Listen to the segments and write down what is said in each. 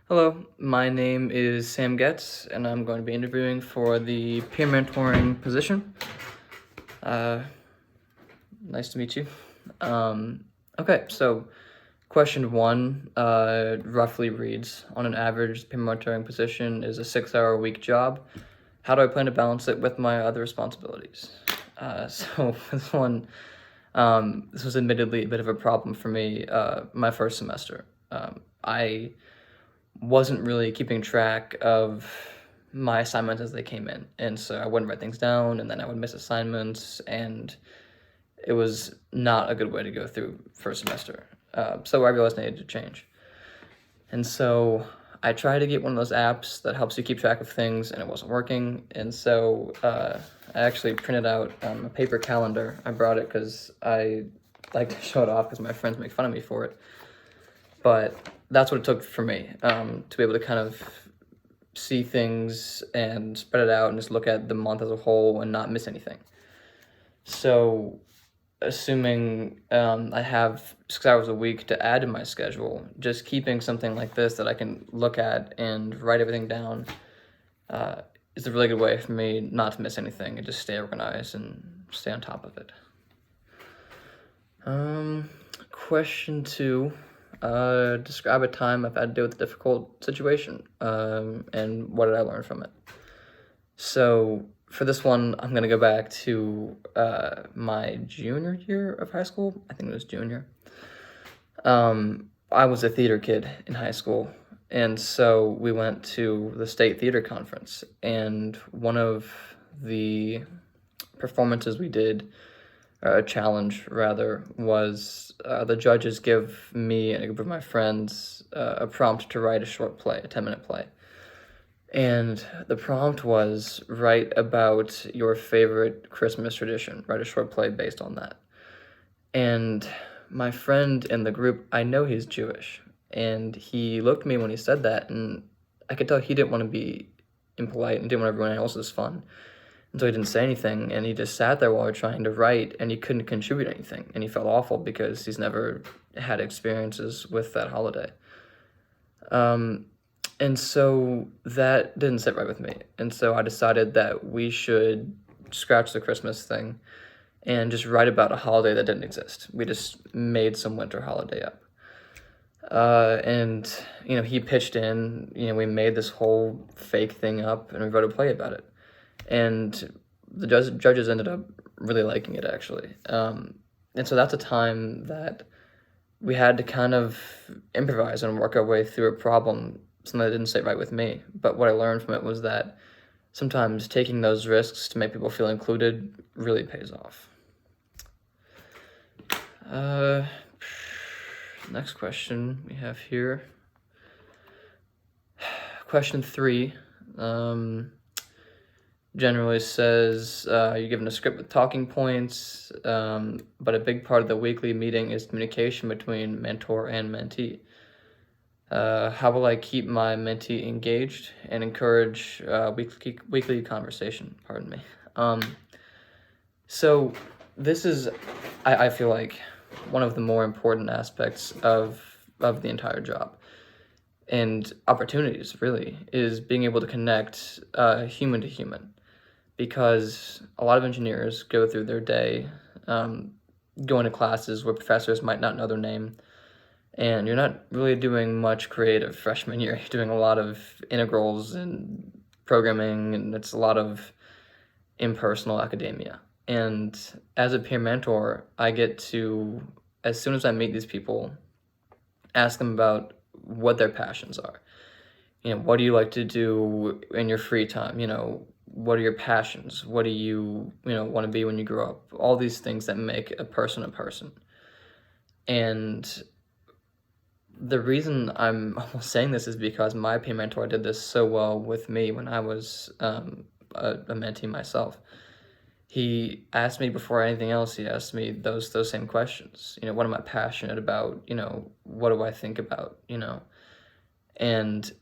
Hello, my name is Sam Getz, and I'm going to be interviewing for the peer mentoring position. Uh, Nice to meet you. Okay, so question one roughly reads, on an average, peer mentoring position is a 6-hour week job. How do I plan to balance it with my other responsibilities? So this one, this was admittedly a bit of a problem for me my first semester. I wasn't really keeping track of my assignments as they came in. And so I wouldn't write things down, and then I would miss assignments, and it was not a good way to go through first semester. So I realized I needed to change. And so I tried to get one of those apps that helps you keep track of things, and it wasn't working. And so I actually printed out a paper calendar. I brought it because I like to show it off because my friends make fun of me for it. But that's what it took for me, to be able to kind of see things and spread it out and just look at the month as a whole and not miss anything. So assuming I have 6 hours a week to add to my schedule, just keeping something like this that I can look at and write everything down is a really good way for me not to miss anything and just stay organized and stay on top of it. Question two. Describe a time I've had to deal with a difficult situation, and what did I learn from it? So for this one, I'm gonna go back to my junior year of high school. I think it was junior. I was a theater kid in high school, and so we went to the state theater conference, and one of the performances we did, a challenge rather, was the judges give me and a group of my friends a prompt to write a short play, a 10-minute play. And the prompt was write about your favorite Christmas tradition, write a short play based on that. And my friend in the group, I know he's Jewish, and he looked at me when he said that, and I could tell he didn't want to be impolite and didn't want everyone else's fun. And so he didn't say anything, and he just sat there while we were trying to write, and he couldn't contribute anything. And he felt awful because he's never had experiences with that holiday. And so that didn't sit right with me. And so I decided that we should scratch the Christmas thing and just write about a holiday that didn't exist. We just made some winter holiday up. And, he pitched in, we made this whole fake thing up, and we wrote a play about it. And the judges ended up really liking it, actually. And so that's a time that we had to kind of improvise and work our way through a problem, something that didn't sit right with me. But what I learned from it was that sometimes taking those risks to make people feel included really pays off. Next question we have here. Question three. Generally says you're given a script with talking points, but a big part of the weekly meeting is communication between mentor and mentee. How will I keep my mentee engaged and encourage weekly conversation? Pardon me. So this is, I feel like, one of the more important aspects of the entire job. And opportunities, really, is being able to connect human to human. Because a lot of engineers go through their day going to classes where professors might not know their name, and you're not really doing much creative freshman year. You're doing a lot of integrals and programming, and it's a lot of impersonal academia. And as a peer mentor, I get to, as soon as I meet these people, ask them about what their passions are. What do you like to do in your free time? What are your passions? What do you, want to be when you grow up? All these things that make a person a person. And the reason I'm almost saying this is because my peer mentor did this so well with me when I was a mentee myself. He asked me before anything else, he asked me those same questions. What am I passionate about? What do I think about? And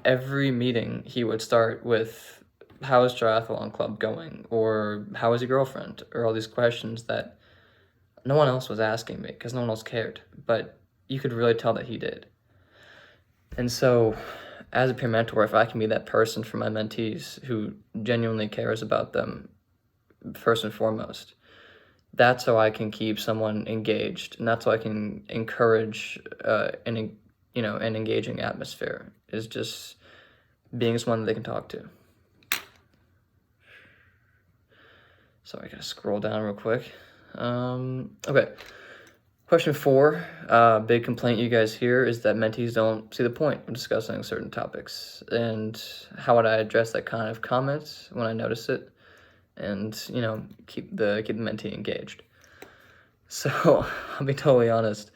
every meeting he would start with, how is triathlon club going? Or how is your girlfriend? Or all these questions that no one else was asking me because no one else cared. But you could really tell that he did. And so as a peer mentor, if I can be that person for my mentees who genuinely cares about them first and foremost, that's how I can keep someone engaged, and that's how I can encourage an engaging atmosphere, is just being someone that they can talk to. So I gotta scroll down real quick. Okay. Question 4, big complaint you guys hear is that mentees don't see the point of discussing certain topics. And how would I address that kind of comment when I notice it? And, keep the mentee engaged. So I'll be totally honest.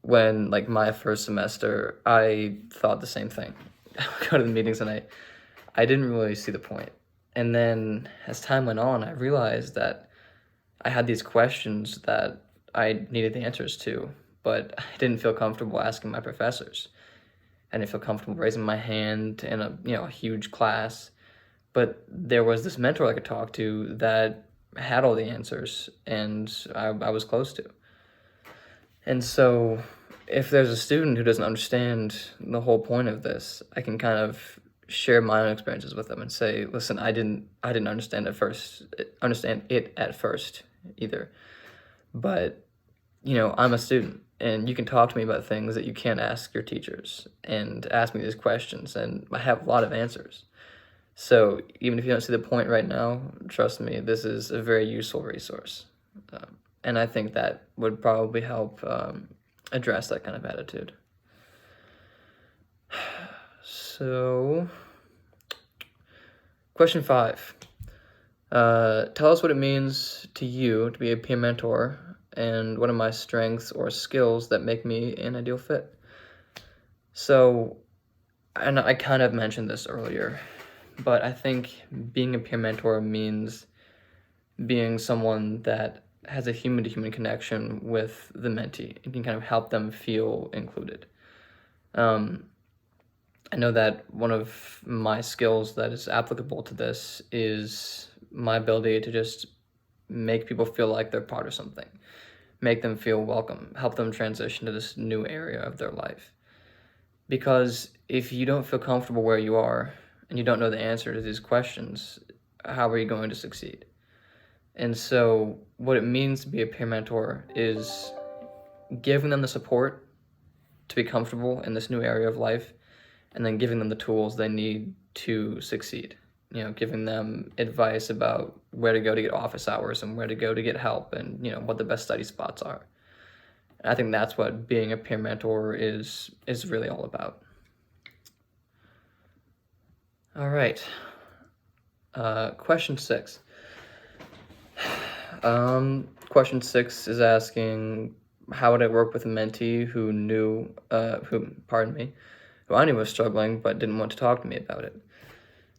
When my first semester, I thought the same thing. I would go to the meetings and I didn't really see the point. And then as time went on, I realized that I had these questions that I needed the answers to, but I didn't feel comfortable asking my professors. I didn't feel comfortable raising my hand in a huge class. But there was this mentor I could talk to that had all the answers, and I was close to. And so if there's a student who doesn't understand the whole point of this, I can kind of share my own experiences with them and say, listen, I didn't understand it at first either. But, I'm a student, and you can talk to me about things that you can't ask your teachers, and ask me these questions, and I have a lot of answers. So even if you don't see the point right now, trust me, this is a very useful resource. And I think that would probably help address that kind of attitude. So, question 5. Tell us what it means to you to be a peer mentor, and what are my strengths or skills that make me an ideal fit? So, and I kind of mentioned this earlier, but I think being a peer mentor means being someone that has a human-to-human connection with the mentee and can kind of help them feel included. I know that one of my skills that is applicable to this is my ability to just make people feel like they're part of something, make them feel welcome, help them transition to this new area of their life. Because if you don't feel comfortable where you are and you don't know the answer to these questions, how are you going to succeed? And so what it means to be a peer mentor is giving them the support to be comfortable in this new area of life, and then giving them the tools they need to succeed. Giving them advice about where to go to get office hours and where to go to get help, and what the best study spots are. And I think that's what being a peer mentor is really all about. All right. Question 6. Question 6 is asking, how would I work with a mentee who I knew was struggling but didn't want to talk to me about it?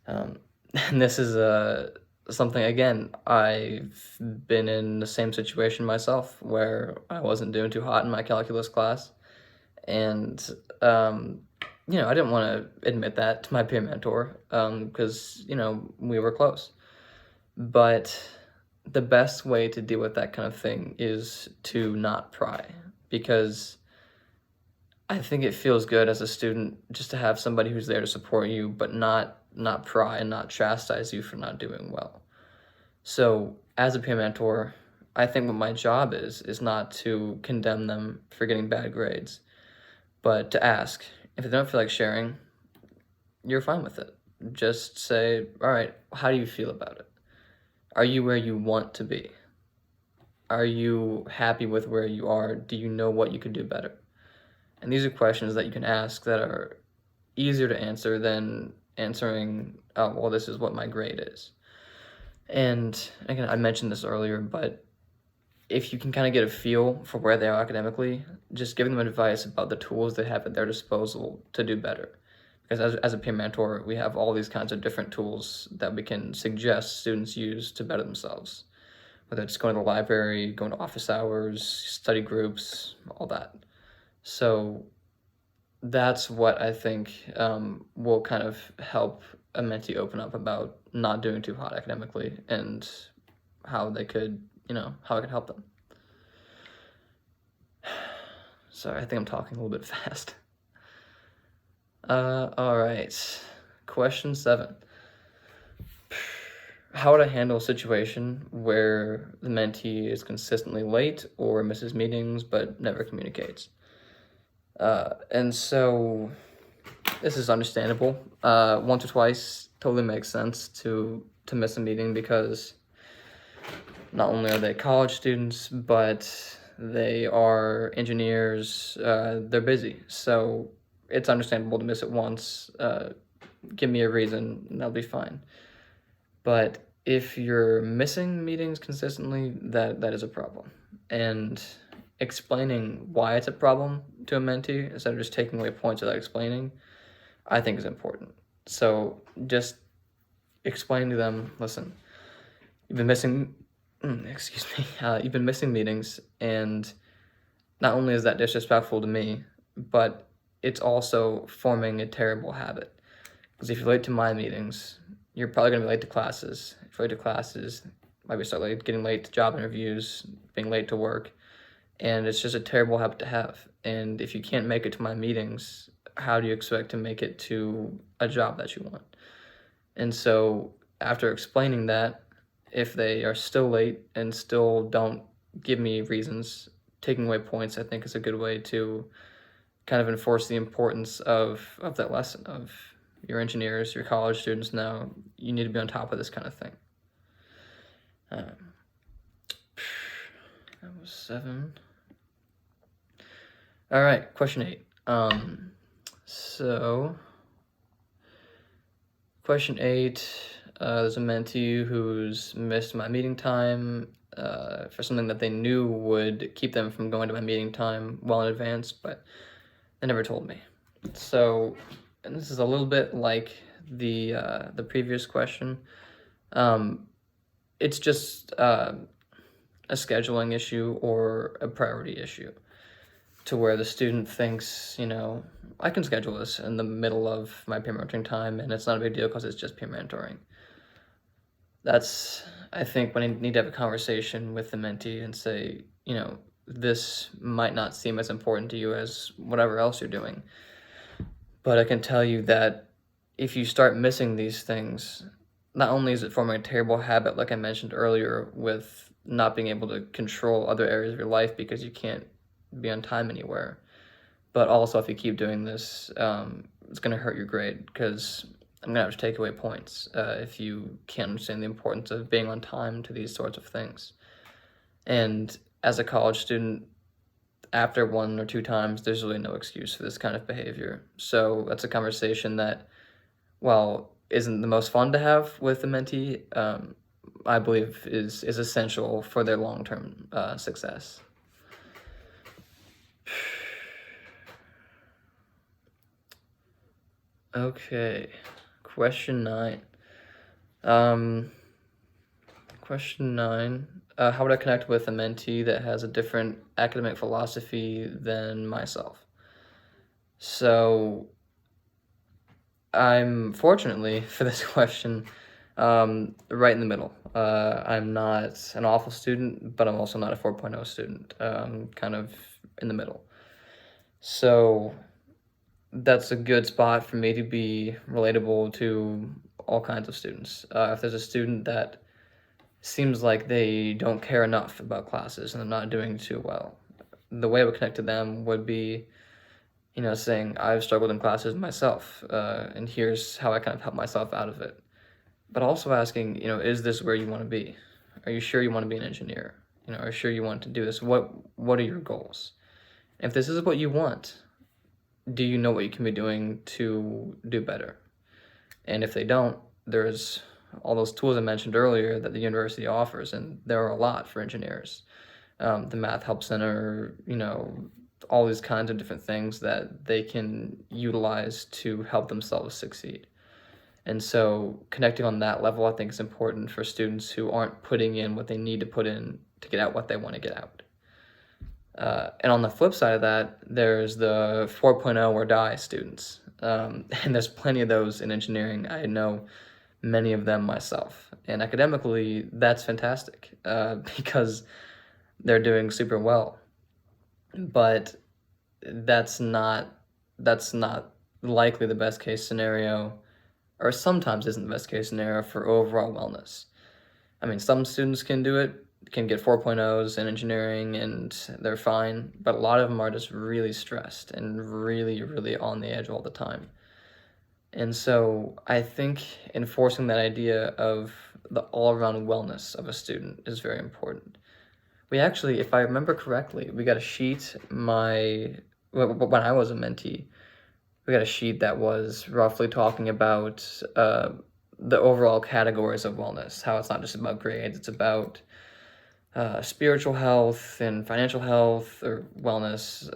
And this is something, again, I've been in the same situation myself, where I wasn't doing too hot in my calculus class, and I didn't want to admit that to my peer mentor, because we were close. But the best way to deal with that kind of thing is to not pry, because I think it feels good as a student just to have somebody who's there to support you, but not pry and not chastise you for not doing well. So as a peer mentor, I think what my job is not to condemn them for getting bad grades, but to ask. If they don't feel like sharing, you're fine with it. Just say, all right, how do you feel about it? Are you where you want to be? Are you happy with where you are? Do you know what you could do better? And these are questions that you can ask that are easier to answer than answering, oh, well, this is what my grade is. And again, I mentioned this earlier, but if you can kind of get a feel for where they are academically, just giving them advice about the tools they have at their disposal to do better. Because as a peer mentor, we have all these kinds of different tools that we can suggest students use to better themselves. Whether it's going to the library, going to office hours, study groups, all that. So that's what I think will kind of help a mentee open up about not doing too hot academically, and how they could, how I could help them. Sorry, I think I'm talking a little bit fast. All right. Question 7. How would I handle a situation where the mentee is consistently late or misses meetings but never communicates? And so this is understandable. Once or twice totally makes sense to miss a meeting because not only are they college students, but they are engineers. They're busy, so it's understandable to miss it once. Give me a reason, and that'll be fine. But if you're missing meetings consistently, that is a problem. And explaining why it's a problem to a mentee instead of just taking away points without explaining, I think is important. So just explain to them, listen, you've been missing, you've been missing meetings, and not only is that disrespectful to me, but it's also forming a terrible habit. Because if you're late to my meetings, you're probably going to be late to classes. If you're late to classes, might be start late, getting late to job interviews, being late to work, and it's just a terrible habit to have. And if you can't make it to my meetings, how do you expect to make it to a job that you want? And so after explaining that, if they are still late and still don't give me reasons, taking away points, I think is a good way to kind of enforce the importance of that lesson of your engineers, your college students now, you need to be on top of this kind of thing. That was 7. All right, question 8. So question 8, there's a mentee who's missed my meeting time for something that they knew would keep them from going to my meeting time well in advance, but they never told me. So, and this is a little bit like the previous question. It's just a scheduling issue or a priority issue, to where the student thinks, I can schedule this in the middle of my peer mentoring time, and it's not a big deal because it's just peer mentoring. That's, I think, when I need to have a conversation with the mentee and say, this might not seem as important to you as whatever else you're doing. But I can tell you that if you start missing these things, not only is it forming a terrible habit, like I mentioned earlier, with not being able to control other areas of your life because you can't be on time anywhere, but also if you keep doing this, it's going to hurt your grade because I'm going to have to take away points if you can't understand the importance of being on time to these sorts of things. And as a college student, after 1 or 2 times, there's really no excuse for this kind of behavior. So that's a conversation that, while isn't the most fun to have with the mentee, I believe is essential for their long-term success. Okay, question 9. Question 9. How would I connect with a mentee that has a different academic philosophy than myself? So, I'm fortunately for this question right in the middle. I'm not an awful student, but I'm also not a 4.0 student. I'm kind of in the middle. So that's a good spot for me to be relatable to all kinds of students. If there's a student that seems like they don't care enough about classes and they're not doing too well, the way I would connect to them would be, saying I've struggled in classes myself, and here's how I kind of help myself out of it. But also asking, is this where you want to be? Are you sure you want to be an engineer? Are you sure you want to do this? What are your goals? If this is what you want, do you know what you can be doing to do better? And if they don't, there's all those tools I mentioned earlier that the university offers, and there are a lot for engineers. The Math Help Center, all these kinds of different things that they can utilize to help themselves succeed. And so connecting on that level, I think, is important for students who aren't putting in what they need to put in to get out what they want to get out. And on the flip side of that, there's the 4.0 or die students. And there's plenty of those in engineering. I know many of them myself. And academically, that's fantastic because they're doing super well. But that's not the likely the best case scenario, or sometimes isn't the best case scenario for overall wellness. I mean, some students can do it, can get 4.0s in engineering and they're fine, but a lot of them are just really stressed and really, really on the edge all the time. And so I think enforcing that idea of the all-around wellness of a student is very important. We actually, if I remember correctly, we got a sheet, when I was a mentee, we got a sheet that was roughly talking about the overall categories of wellness, how it's not just about grades, it's about spiritual health and financial health or wellness,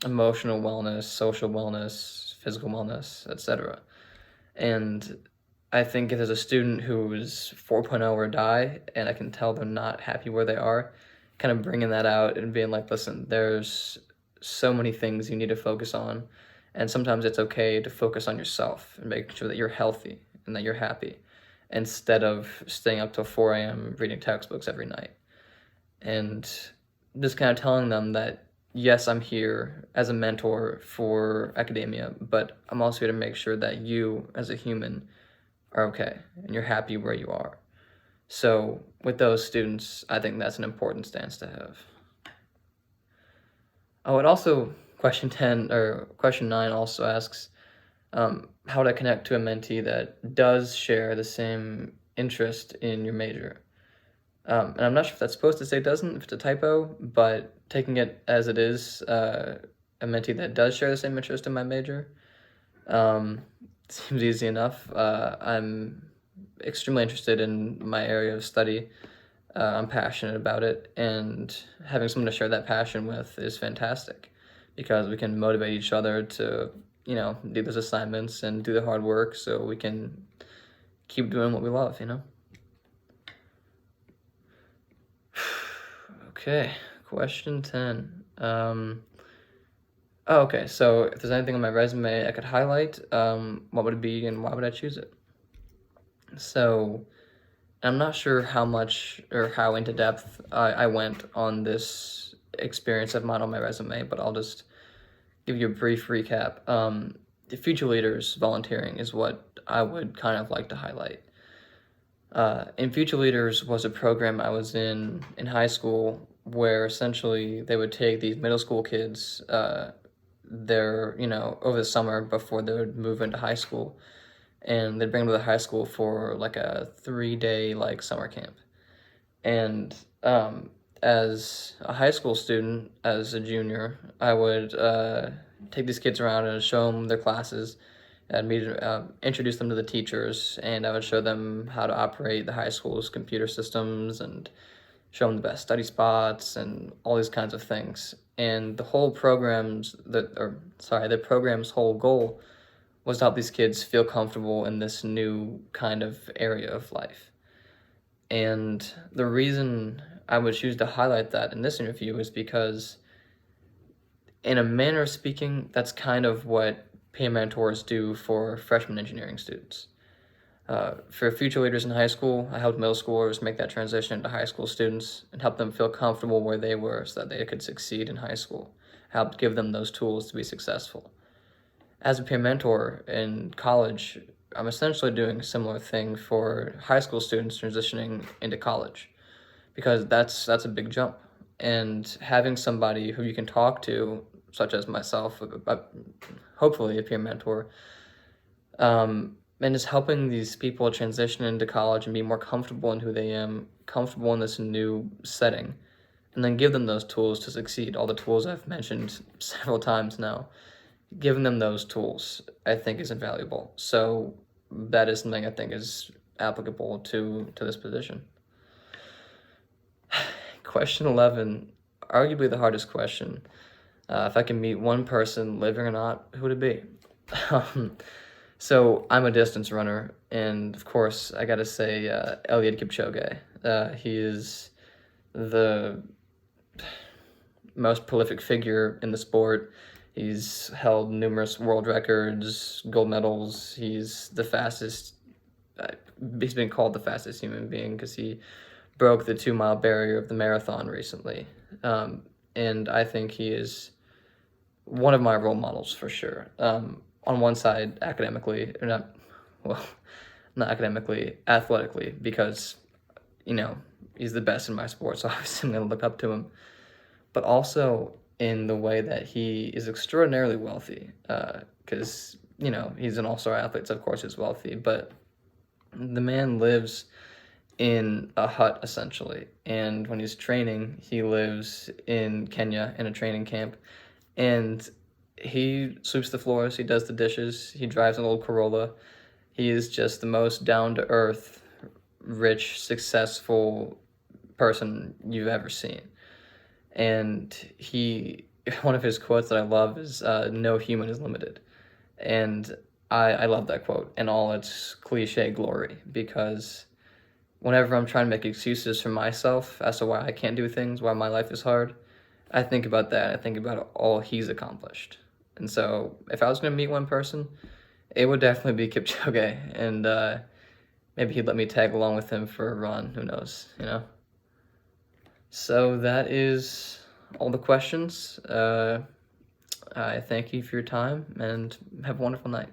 emotional wellness, social wellness, physical wellness, etc. And I think if there's a student who's 4.0 or die, and I can tell they're not happy where they are, kind of bringing that out and being like, listen, there's so many things you need to focus on, and sometimes it's okay to focus on yourself and making sure that you're healthy and that you're happy, instead of staying up till 4 a.m. reading textbooks every night. And just kind of telling them that, yes, I'm here as a mentor for academia, but I'm also here to make sure that you, as a human, are okay and you're happy where you are. So with those students, I think that's an important stance to have. Oh, and also question 9 also asks, how to connect to a mentee that does share the same interest in your major. And I'm not sure if that's supposed to say doesn't, if it's a typo, but taking it as it is, a mentee that does share the same interest in my major, seems easy enough. I'm extremely interested in my area of study. I'm passionate about it, and having someone to share that passion with is fantastic, because we can motivate each other to, do those assignments and do the hard work so we can keep doing what we love, Okay, question 10. Okay, so if there's anything on my resume I could highlight, what would it be and why would I choose it? So I'm not sure how much or how into depth I went on this experience of mine on my resume, but I'll just give you a brief recap. The Future Leaders volunteering is what I would kind of like to highlight. And Future Leaders was a program I was in high school, where essentially they would take these middle school kids, over the summer before they would move into high school, and they'd bring them to the high school for like a 3-day summer camp. And as a high school student, as a junior, I would take these kids around and show them their classes. I'd introduce them to the teachers, and I would show them how to operate the high school's computer systems and show them the best study spots and all these kinds of things. And the program's whole goal was to help these kids feel comfortable in this new kind of area of life. And the reason I would choose to highlight that in this interview is because, in a manner of speaking, that's kind of what peer mentors do for freshman engineering students. For Future Leaders in high school, I helped middle schoolers make that transition into high school students and help them feel comfortable where they were so that they could succeed in high school. I helped give them those tools to be successful. As a peer mentor in college, I'm essentially doing a similar thing for high school students transitioning into college, because that's a big jump. And having somebody who you can talk to, such as myself, hopefully a peer mentor, and just helping these people transition into college and be more comfortable in who they am, comfortable in this new setting, and then give them those tools to succeed. All the tools I've mentioned several times now, giving them those tools, I think, is invaluable. So that is something I think is applicable to this position. Question 11, arguably the hardest question. If I can meet one person, living or not, who would it be? So I'm a distance runner, and of course I gotta say Eliud Kipchoge. He is the most prolific figure in the sport. He's held numerous world records, gold medals. He's the fastest. He's been called the fastest human being because he broke the 2-mile barrier of the marathon recently. And I think he is one of my role models for sure. on one side academically, or not, well, not academically, athletically, because, you know, he's the best in my sport, so obviously I'm going to look up to him. But also in the way that he is extraordinarily wealthy, because, you know, he's an all-star athlete, so of course he's wealthy, but the man lives in a hut, essentially, and when he's training, he lives in Kenya in a training camp, and he sweeps the floors, he does the dishes, he drives an old Corolla. He is just the most down-to-earth, rich, successful person you've ever seen. And one of his quotes that I love is, no human is limited. And I love that quote in all its cliche glory, because whenever I'm trying to make excuses for myself as to why I can't do things, why my life is hard, I think about that. I think about all he's accomplished. And so if I was going to meet one person, it would definitely be Kipchoge, and maybe he'd let me tag along with him for a run. Who knows, you know? So that is all the questions. I thank you for your time, and have a wonderful night.